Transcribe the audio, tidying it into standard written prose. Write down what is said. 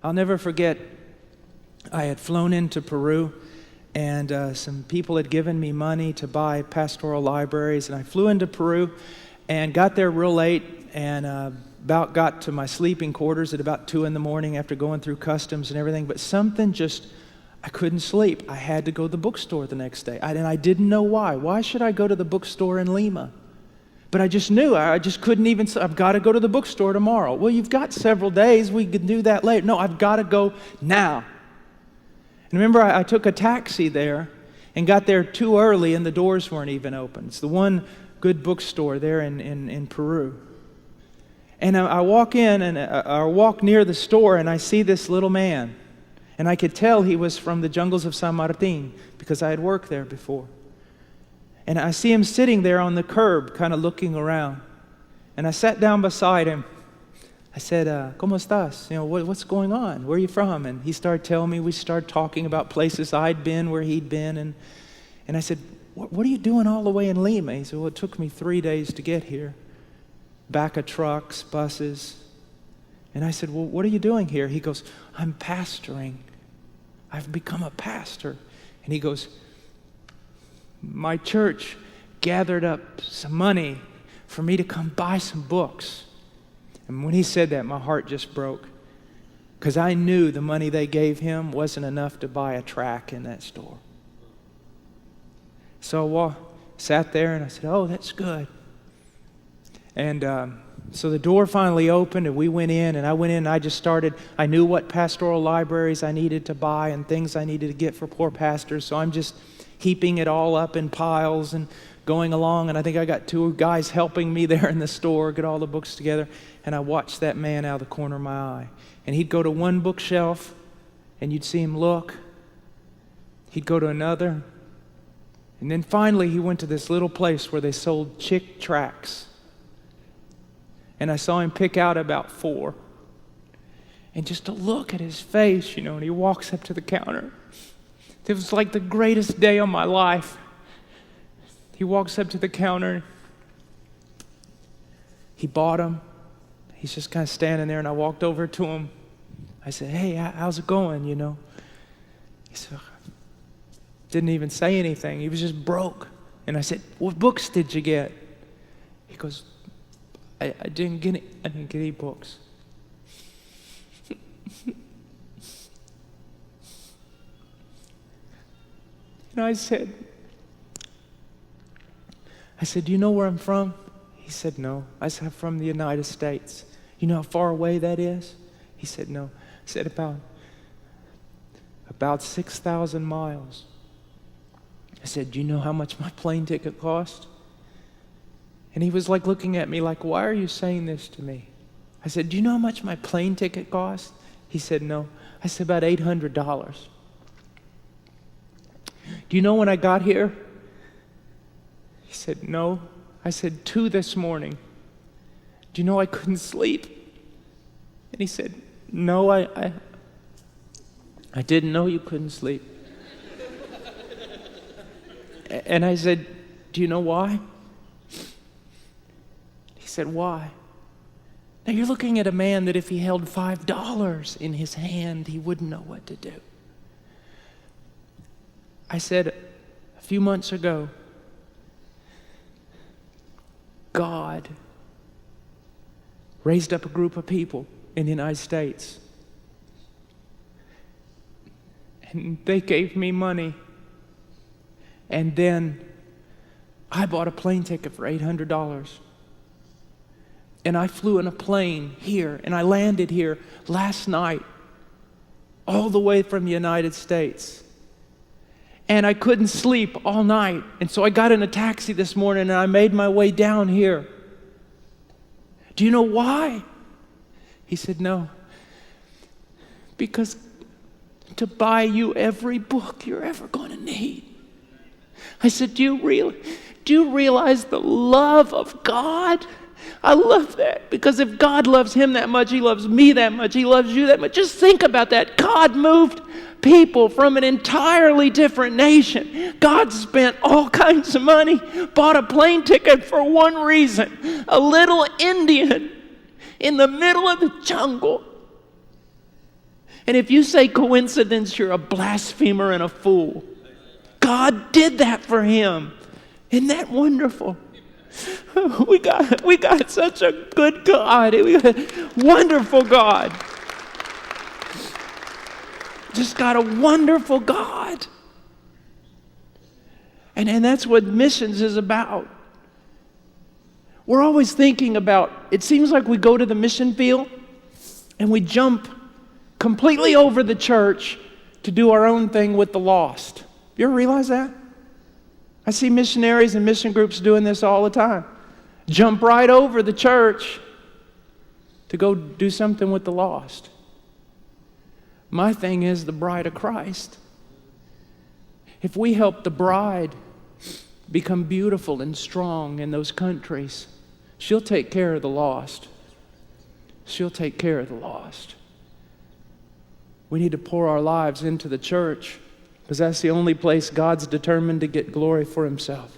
I'll never forget, I had flown into Peru, and some people had given me money to buy pastoral libraries, and I flew into Peru and got there real late, and about got to my sleeping quarters at about 2 in the morning after going through customs and everything, but something just, I couldn't sleep. I had to go to the bookstore the next day, and I didn't know why. Why should I go to the bookstore in Lima? But I just knew, I just couldn't even, I've got to go to the bookstore tomorrow. Well, you've got several days, we could do that later. No, I've got to go now. And remember, I took a taxi there and got there too early and the doors weren't even open. It's the one good bookstore there in Peru. And I walk in, and I walk near the store, and I see this little man. And I could tell he was from the jungles of San Martin because I had worked there before. And I see him sitting there on the curb, kind of looking around. And I sat down beside him. I said, ¿Cómo estás? You know, what's going on? Where are you from? And he started telling me. We started talking about places I'd been, where he'd been. And I said, what are you doing all the way in Lima? He said, well, it took me 3 days to get here. Back of trucks, buses. And I said, well, what are you doing here? He goes, I'm pastoring. I've become a pastor. And he goes, my church gathered up some money for me to come buy some books. And when he said that, my heart just broke, because I knew the money they gave him wasn't enough to buy a tract in that store. So I sat there and I said, oh, that's good. And so the door finally opened and we went in, and I went in and I just started, I knew what pastoral libraries I needed to buy and things I needed to get for poor pastors, so I'm just heaping it all up in piles and going along, and I think I got 2 guys helping me there in the store, get all the books together, and I watched that man out of the corner of my eye. And he'd go to one bookshelf, and you'd see him look. He'd go to another, and then finally he went to this little place where they sold chick tracts. And I saw him pick out about 4. And just to look at his face, you know, and he walks up to the counter. It was like the greatest day of my life. He walks up to the counter. He bought them. He's just kind of standing there, and I walked over to him. I said, hey, how's it going, you know? He said, didn't even say anything. He was just broke. And I said, what books did you get? He goes, I didn't get any books. And I said, do you know where I'm from? He said, no. I said, I'm from the United States. You know how far away that is? He said, no. I said, about 6,000 miles. I said, do you know how much my plane ticket cost? And he was like looking at me like, why are you saying this to me? I said, do you know how much my plane ticket cost? He said, no. I said, about $800. Do you know when I got here? He said, no. I said, 2 this morning. Do you know I couldn't sleep? And he said, no, I didn't know you couldn't sleep. And I said, do you know why? He said, why? Now you're looking at a man that if he held $5 in his hand, he wouldn't know what to do. I said, a few months ago, God raised up a group of people in the United States. And they gave me money. And then I bought a plane ticket for $800. And I flew in a plane here, and I landed here last night, all the way from the United States. And I couldn't sleep all night. And so I got in a taxi this morning, and I made my way down here. Do you know why? He said, no. Because to buy you every book you're ever going to need. I said, do you realize the love of God? I love that, because if God loves him that much, he loves me that much, he loves you that much. Just think about that. God moved people from an entirely different nation. God spent all kinds of money, bought a plane ticket for one reason. A little Indian in the middle of the jungle And if you say coincidence, you're a blasphemer and a fool. God did that for him. Isn't that wonderful? We got such a good God. We got a wonderful God. Just got a wonderful God. And that's what missions is about. We're always thinking about, it seems like we go to the mission field and we jump completely over the church to do our own thing with the lost. You ever realize that? I see missionaries and mission groups doing this all the time. Jump right over the church to go do something with the lost. My thing is the bride of Christ. If we help the bride become beautiful and strong in those countries, she'll take care of the lost. She'll take care of the lost. We need to pour our lives into the church because that's the only place God's determined to get glory for himself.